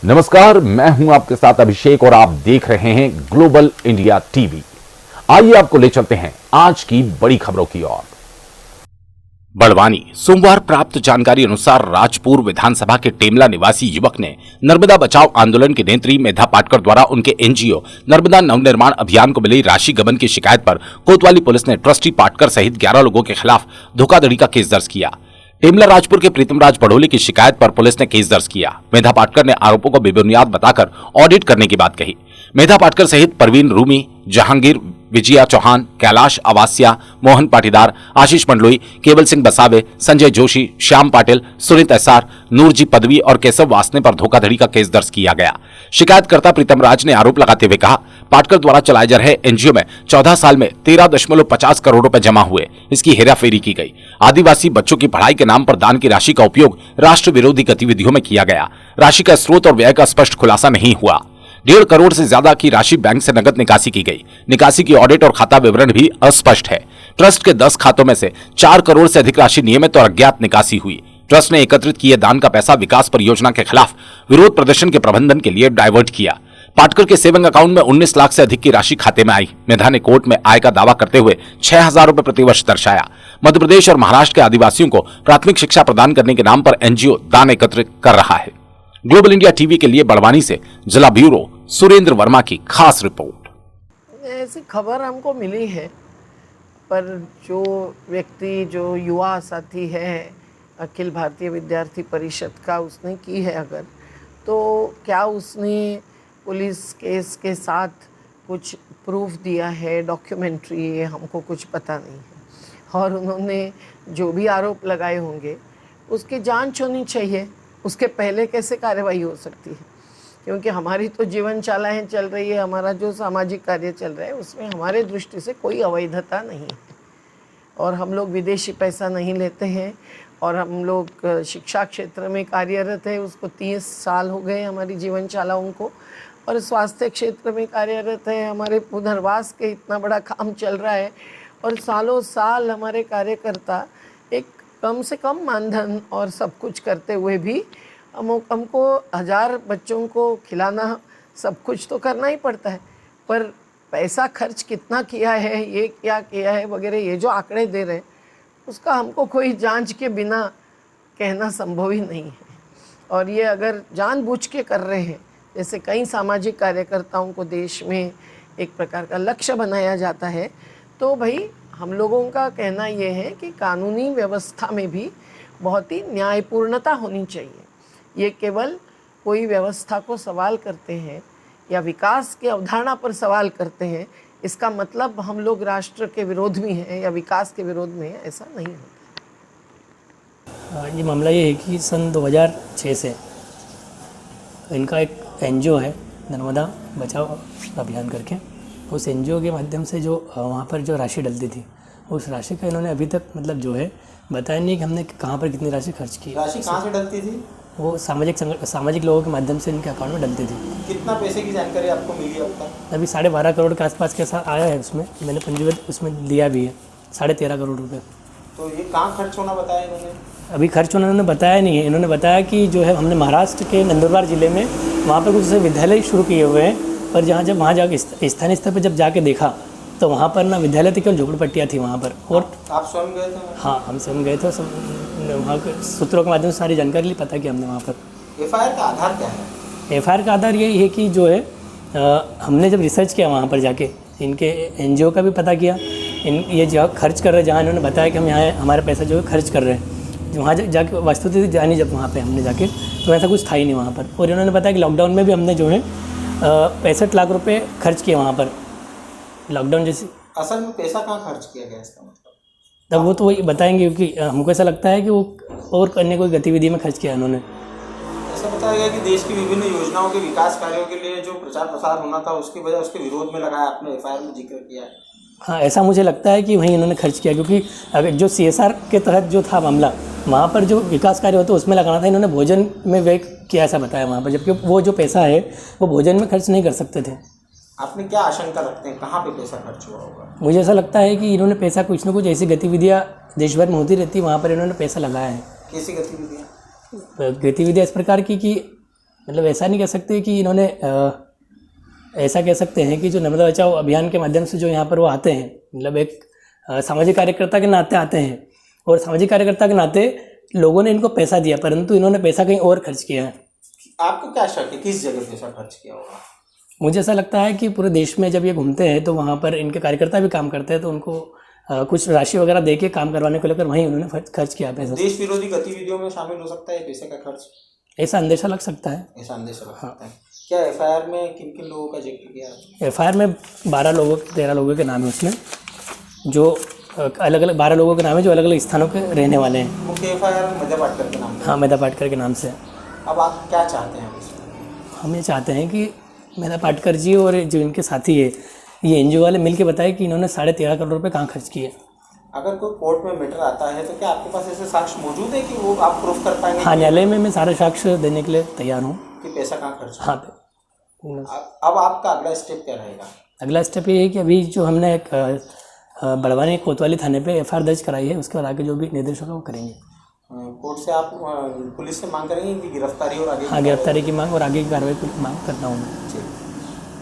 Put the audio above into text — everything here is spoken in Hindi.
नमस्कार, मैं हूं आपके साथ अभिषेक और आप देख रहे हैं ग्लोबल इंडिया टीवी। आइए आपको ले चलते हैं आज की बड़ी खबरों की ओर। बड़वानी। सोमवार प्राप्त जानकारी अनुसार राजपुर विधानसभा के टेमला निवासी युवक ने नर्मदा बचाओ आंदोलन की नेत्री मेधा पाटकर द्वारा उनके एनजीओ नर्मदा नवनिर्माण अभियान को मिली राशि गबन की शिकायत पर कोतवाली पुलिस ने ट्रस्टी पाटकर सहित 11 लोगों के खिलाफ धोखाधड़ी का केस दर्ज किया। टेमला राजपुर के प्रीतमराज पढ़ोली की शिकायत पर पुलिस ने केस दर्ज किया। मेधा पाटकर ने आरोपों को बेबुनियाद बताकर ऑडिट करने की बात कही। मेधा पाटकर सहित परवीन रूमी, जहांगीर, विजया चौहान, कैलाश अवासिया, मोहन पाटीदार, आशीष मंडलोई, केवल सिंह बसावे, संजय जोशी, श्याम पाटिल, सुनीत एसआर, नूरजी पदवी और केशव वासने पर धोखाधड़ी का केस दर्ज किया गया। शिकायतकर्ता प्रीतमराज ने आरोप लगाते हुए कहा, पाटकर द्वारा चलाए जा रहे एनजीओ में 14 साल में 13.50 करोड़ रुपए जमा हुए, इसकी हेराफेरी की गई। आदिवासी बच्चों की पढ़ाई के नाम पर दान की राशि का उपयोग राष्ट्र विरोधी गतिविधियों में किया गया। राशि का स्रोत और व्यय का स्पष्ट खुलासा नहीं हुआ। 1.5 करोड़ से ज्यादा की राशि बैंक से नगद निकासी की गई। निकासी की ऑडिट और खाता विवरण भी अस्पष्ट है। ट्रस्ट के 10 खातों में से 4 करोड़ से अधिक राशि नियमित और अज्ञात निकासी हुई। ट्रस्ट ने एकत्रित किए दान का पैसा विकास परियोजना के खिलाफ विरोध प्रदर्शन के प्रबंधन के लिए डाइवर्ट किया। पाटकर के सेविंग अकाउंट में 19 लाख से अधिक की राशि खाते में आई। मेधा ने कोर्ट में आय का दावा करते हुए 6,000 रुपए प्रतिवर्ष दर्शाया। मध्य प्रदेश और महाराष्ट्र के आदिवासियों को प्राथमिक शिक्षा प्रदान करने के नाम पर एनजीओ दान एकत्रित कर रहा है। ग्लोबल इंडिया टीवी के लिए बड़वानी से जिला ब्यूरो सुरेंद्र वर्मा की खास रिपोर्ट। ऐसी खबर हमको मिली है, पर जो व्यक्ति, जो युवा साथी है अखिल भारतीय विद्यार्थी परिषद का, उसने की है अगर, तो क्या उसने पुलिस केस के साथ कुछ प्रूफ दिया है, डॉक्यूमेंट्री है, हमको कुछ पता नहीं है। और उन्होंने जो भी आरोप लगाए होंगे उसकी जांच होनी चाहिए। उसके पहले कैसे कार्रवाई हो सकती है? क्योंकि हमारी तो जीवन चालाएँ चल रही है, हमारा जो सामाजिक कार्य चल रहा है उसमें हमारे दृष्टि से कोई अवैधता नहीं है। और हम लोग विदेशी पैसा नहीं लेते हैं और हम लोग शिक्षा क्षेत्र में कार्यरत है, उसको 30 साल हो गए हमारी जीवन चालाओं को। और स्वास्थ्य क्षेत्र में कार्यरत है, हमारे पुनर्वास के इतना बड़ा काम चल रहा है और सालों साल हमारे कार्यकर्ता एक कम से कम मानधन और सब कुछ करते हुए भी हमको 1000 बच्चों को खिलाना, सब कुछ तो करना ही पड़ता है। पर पैसा खर्च कितना किया है, ये क्या किया है वगैरह, ये जो आंकड़े दे रहे हैं उसका हमको कोई जांच के बिना कहना संभव ही नहीं है। और ये अगर जानबूझ के कर रहे हैं, जैसे कई सामाजिक कार्यकर्ताओं को देश में एक प्रकार का लक्ष्य बनाया जाता है, तो भाई हम लोगों का कहना ये है कि कानूनी व्यवस्था में भी बहुत ही न्यायपूर्णता होनी चाहिए। ये केवल कोई व्यवस्था को सवाल करते हैं या विकास की अवधारणा पर सवाल करते हैं, इसका मतलब हम लोग राष्ट्र के विरोध में हैं या विकास के विरोध में हैं, ऐसा नहीं होता। ये मामला ये है कि सन 2006 से इनका एक एनजीओ है नर्मदा बचाओ अभियान करके, उस एनजीओ के माध्यम से जो वहाँ पर जो राशि डलती थी, उस राशि का इन्होंने अभी तक मतलब जो है बताया नहीं कि हमने कहाँ पर कितनी राशि खर्च की। राशि कहाँ से डलती थी? वो सामाजिक लोगों के माध्यम से इनके अकाउंट में डलती थी। कितना पैसे की जानकारी आपको मिली अब तक? अभी 12.5 करोड़ के आसपास के साथ आया है, उसमें मैंने पंजीबद्ध उसमें दिया भी है 13.5 करोड़ रुपये। तो ये कहाँ खर्च होना बताया इन्होंने? अभी खर्च होना इन्होंने बताया नहीं है। इन्होंने बताया कि जो है हमने महाराष्ट्र के नंदुरबार ज़िले में वहाँ पर कुछ विद्यालय शुरू किए हुए हैं, पर जब वहाँ जाकर स्थानीय स्तर पर जब जाके देखा तो वहाँ पर ना विद्यालय थी, केवल झोपड़पट्टियाँ थी वहाँ पर। और आप स्वयं गए थे? हाँ, हम स्वयं गए थे, सब वहाँ के सूत्रों के माध्यम से सारी जानकारी ली, पता कि हमने वहाँ पर। एफआईआर का आधार क्या है? एफआईआर का आधार ये है कि जो है हमने जब रिसर्च किया वहाँ पर जाके, इनके एनजीओ का भी पता किया, ये जहाँ खर्च कर रहे हैं, जहाँ इन्होंने बताया कि हम यहाँ हमारा पैसा जो है खर्च कर रहे हैं, वहाँ जाके वस्तुस्थिति जानी जब वहाँ पे हमने जाके, तो ऐसा कुछ था ही नहीं वहाँ पर। और इन्होंने बताया कि लॉकडाउन में भी हमने जो है 65 लाख रुपए खर्च किए वहाँ पर, लॉकडाउन जैसे। असल में पैसा कहाँ खर्च किया गया इसका मतलब? तब वो तो वही बताएंगे, क्योंकि हमको ऐसा लगता है कि वो और अन्य कोई गतिविधि में खर्च किया उन्होंने। ऐसा बताया गया कि देश की विभिन्न योजनाओं के विकास कार्यों के लिए जो प्रचार प्रसार होना था उसकी वजह उसके विरोध में लगाया, आपने एफआईआर में जिक्र किया है। हाँ, ऐसा मुझे लगता है कि वहीं इन्होंने खर्च किया, क्योंकि अगर जो CSR के तहत जो था मामला, वहाँ पर जो विकास कार्य होता है उसमें लगाना था, इन्होंने भोजन में व्यय किया ऐसा बताया वहाँ पर, जबकि वो जो पैसा है वो भोजन में खर्च नहीं कर सकते थे। आपने क्या आशंका रखते हैं, कहाँ पे पैसा खर्च हुआ होगा? मुझे ऐसा लगता है कि इन्होंने पैसा कुछ ना कुछ ऐसी गतिविधियाँ देश भर में होती रहती, वहाँ पर इन्होंने पैसा लगाया है। कैसी गतिविधियाँ? गतिविधियाँ इस प्रकार की कि मतलब ऐसा नहीं कह सकते कि इन्होंने ऐसा कह सकते हैं कि जो नर्मदा बचाओ अभियान के माध्यम से जो यहाँ पर वो आते हैं, मतलब एक सामाजिक कार्यकर्ता के नाते आते हैं, और सामाजिक कार्यकर्ता के नाते लोगों ने इनको पैसा दिया, परंतु इन्होंने पैसा कहीं और खर्च किया है। आपको क्या शक है किस जगह पैसा खर्च किया होगा? मुझे ऐसा लगता है कि पूरे देश में जब ये घूमते हैं तो वहाँ पर इनके कार्यकर्ता भी काम करते हैं, तो उनको कुछ राशि वगैरह दे के काम करवाने को लेकर वहीं उन्होंने खर्च किया पैसा। देश विरोधी गतिविधियों में शामिल हो सकता है पैसे का खर्च, ऐसा अंदेशा लग सकता है। ऐसा अंदेशा लग सकता है। क्या एफआईआर में किन किन लोगों का जिक्र किया? एफआईआर में 13 लोगों के नाम है उसमें, जो अलग अलग 12 लोगों के नाम है जो अलग अलग स्थानों के रहने वाले हैं। मुख्य एफआईआर मेधा पाटकर के नाम? हाँ, मेधा पाटकर के नाम से। अब आप क्या चाहते हैं इसमें? हम ये चाहते हैं कि मेधा पाटकर जी और जो इनके साथी है, ये एनजीओ वाले मिल के बताए कि इन्होंने 13.5 करोड़ रुपये कहाँ खर्च किए। अगर कोई कोर्ट में मैटर आता है तो क्या आपके पास ऐसे साक्ष्य मौजूद है कि वो आप प्रूफ कर पाएंगे? हाँ, न्यायालय में मैं सारे साक्ष्य देने के लिए तैयार हूँ कि पैसा कहाँ खर्च हुआ। हाँ। अब आपका अगला स्टेप क्या रहेगा? अगला स्टेप ये है कि अभी जो हमने एक बड़वानी कोतवाली थाने पे एफआईआर दर्ज कराई है, उसके बाद आगे जो भी निर्देश होगा वो करेंगे। कोर्ट से आप पुलिस से मांग करेंगे कि गिरफ्तारी और आगे? हाँ, गिरफ्तारी की मांग और आगे की कार्रवाई की मांग करता हूँ मैं।